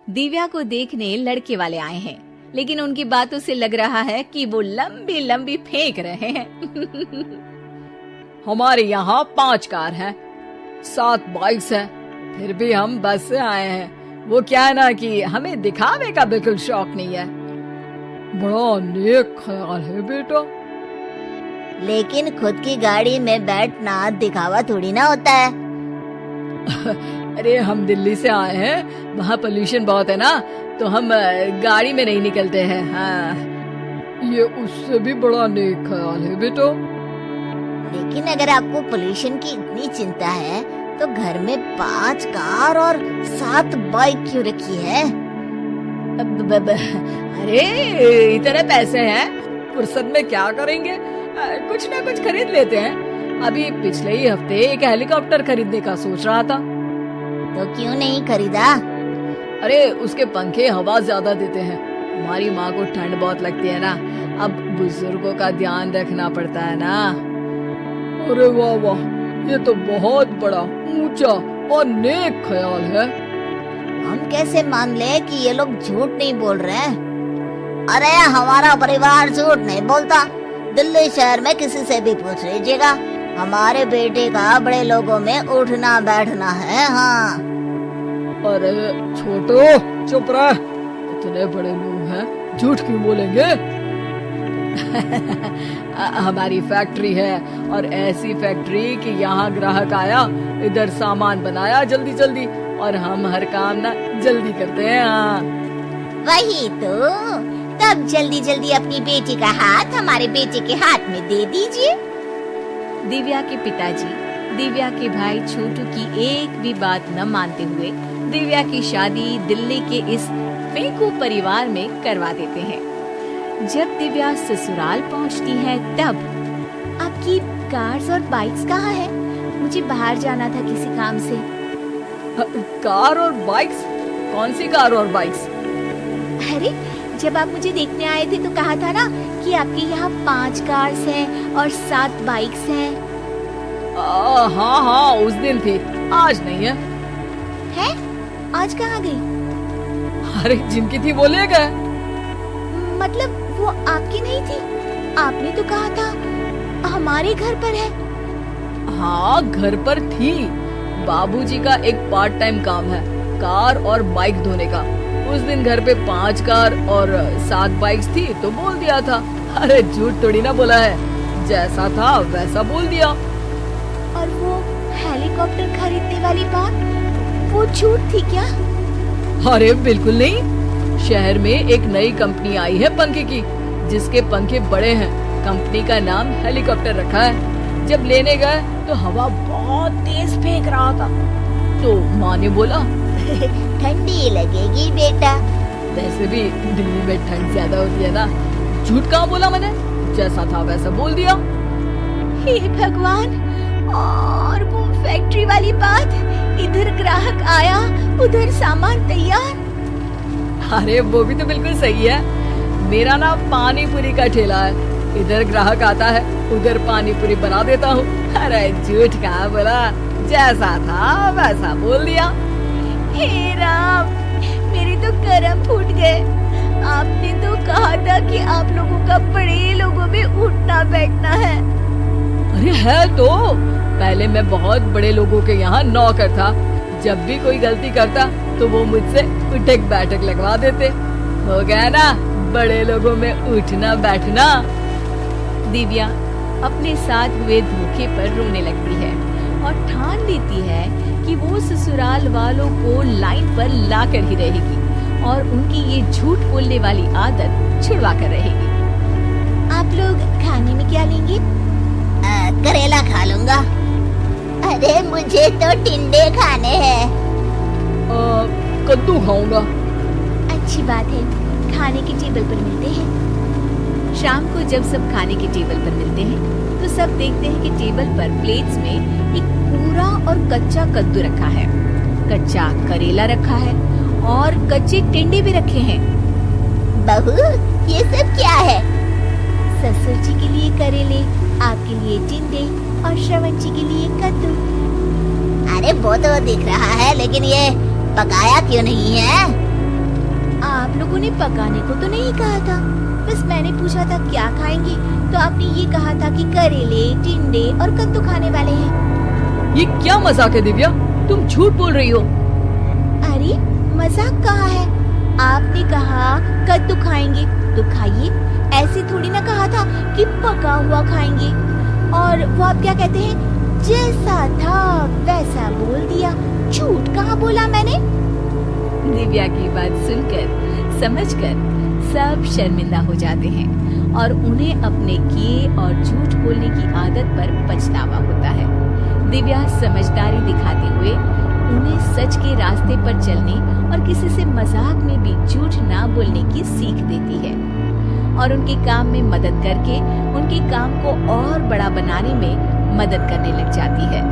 दिव्या को देखने लड़के वाले आए हैं, लेकिन उनकी बातों से लग रहा है कि वो लंबी लंबी फेंक रहे हैं। हमारे यहाँ 5 कार है, 7 बाइक्स है, फिर भी हम बस से आए हैं। वो क्या है ना कि हमें दिखावे का बिल्कुल शौक नहीं है। बड़ा नेक ख्याल है बेटा। लेकिन खुद की गाड़ी में बैठना दिखावा थोड़ी ना होता है। अरे हम दिल्ली से आए हैं, वहाँ पोल्यूशन बहुत है ना, तो हम गाड़ी में नहीं निकलते हैं। हाँ, ये उससे भी बड़ा नेक ख्याल है बेटा। लेकिन अगर आपको पोल्यूशन की इतनी चिंता है तो घर में 5 कार और 7 बाइक क्यों रखी है? अरे इतने पैसे हैं, फुर्सत में क्या करेंगे, कुछ ना कुछ खरीद लेते हैं। अभी पिछले ही हफ्ते एक हेलीकॉप्टर खरीदने का सोच रहा था। तो क्यों नहीं खरीदा? अरे उसके पंखे हवा ज्यादा देते हैं, हमारी माँ को ठंड बहुत लगती है ना, अब बुजुर्गों का ध्यान रखना पड़ता है ना। अरे वाह वाह, ये तो बहुत बड़ा, ऊंचा और नेक ख्याल है। हम कैसे मान ले कि ये लोग झूठ नहीं बोल रहे हैं? अरे हमारा परिवार झूठ नहीं बोलता। दिल्ली शहर में किसी से भी पूछ लीजिएगा, हमारे बेटे का बड़े लोगों में उठना बैठना है। हाँ। अरे छोटो चुप रह, इतने बड़े लोग हैं, झूठ क्यों बोलेंगे? हमारी फैक्ट्री है, और ऐसी फैक्ट्री कि यहाँ ग्राहक आया, इधर सामान बनाया जल्दी जल्दी, और हम हर काम ना जल्दी करते हैं। हाँ वही तो, तब जल्दी जल्दी अपनी बेटी का हाथ हमारे बेटे के हाथ में दे दीजिए। दिव्या के पिताजी दिव्या के भाई छोटू की एक भी बात न मानते हुए दिव्या की शादी दिल्ली के इस फेंकू परिवार में करवा देते हैं। जब दिव्या ससुराल पहुंचती है तब आपकी कार्स और बाइक्स कहाँ है? मुझे बाहर जाना था किसी काम से। कार और बाइक्स? कौन सी कार और बाइक्स? अरे जब आप मुझे देखने आए थे तो कहा था ना कि आपके यहाँ 5 कार्स हैं और 7 बाइक्स हैं। हाँ हाँ उस दिन थी, आज नहीं है। है? आज कहाँ गई? अरे जिनकी थी वो ले गए। मतलब वो आपकी नहीं थी? आपने तो कहा था हमारे घर पर है। हाँ घर पर थी, बाबूजी का एक पार्ट टाइम काम है, कार और बाइक धोने का। उस दिन घर पे 5 कार और 7 बाइक्स थी तो बोल दिया था। अरे झूठ थोड़ी ना बोला है, जैसा था वैसा बोल दिया। और वो हेलीकॉप्टर खरीदने वाली बात, वो झूठ थी क्या? अरे बिल्कुल नहीं, शहर में एक नई कंपनी आई है पंखे की, जिसके पंखे बड़े हैं। कंपनी का नाम हेलीकॉप्टर रखा है। जब लेने गए तो हवा बहुत तेज फेंक रहा था, तो माँ ने बोला ठंडी लगेगी बेटा। वैसे भी दिल्ली में ठंड ज्यादा होती है ना। झूठ कहाँ बोला मैंने, जैसा था वैसा बोल दिया। हे भगवान, और वो फैक्ट्री वाली बात, इधर ग्राहक आया उधर सामान तैयार। अरे वो भी तो बिल्कुल सही है। मेरा ना पानी पूरी का ठेला है, इधर ग्राहक आता है उधर पानी पूरी बना देता हूँ। अरे झूठ कहाँ बोला, जैसा था वैसा बोल दिया। हे राम, मेरे तो कर्म फूट गए। आपने तो कहा था कि आप लोगों का बड़े लोगों में उठना बैठना है। अरे है तो, पहले मैं बहुत बड़े लोगों के यहाँ नौकर था। जब भी कोई गलती करता तो वो मुझसे उठक बैठक लगवा देते। हो गया ना बड़े लोगों में उठना बैठना। दिव्या अपने साथ हुए धोखे पर रोने लगती है और ठान लेती है कि वो ससुराल वालों को लाइन पर लाकर ही रहेगी और उनकी ये झूठ बोलने वाली आदत छुड़वा कर रहेगी। आप लोग खाने में क्या लेंगे? करेला खा लूंगा। अरे मुझे तो टिंडे खाने हैं। कद्दू खाऊंगा। अच्छी बात है, खाने के टेबल पर मिलते हैं। शाम को जब सब खाने के टेबल पर मिलते हैं तो सब देखते हैं कि टेबल पर प्लेट्स में एक पूरा और कच्चा कद्दू रखा है, कच्चा करेला रखा है और कच्चे टिंडे भी रखे हैं। बहू, ये सब क्या है? ससुर जी के लिए करेले, आपके लिए टिंडे और श्रवण जी के लिए कद्दू। अरे वो तो दिख रहा है, लेकिन ये पकाया क्यों नहीं है? आप लोगों ने पकाने को तो नहीं कहा था, बस मैंने पूछा था क्या खाएंगी, तो आपने ये कहा था कि करेले, टिंडे और कद्दू खाने वाले हैं। ये क्या मजाक है दिव्या, तुम झूठ बोल रही हो। अरे मजाक कहाँ है, आपने कहा कद्दू खाएंगे तो खाइए, ऐसे थोड़ी ना कहा था कि पका हुआ खाएंगे। और वो आप क्या कहते हैं, जैसा था वैसा बोल दिया, झूठ कहाँ बोला मैंने। दिव्या की बात सुनकर, समझकर सब शर्मिंदा हो जाते हैं और उन्हें अपने किए और झूठ बोलने की आदत पर पछतावा होता है। दिव्या समझदारी दिखाते हुए उन्हें सच के रास्ते पर चलने और किसी से मजाक में भी झूठ ना बोलने की सीख देती है और उनके काम में मदद करके उनके काम को और बड़ा बनाने में मदद करने लग जाती है।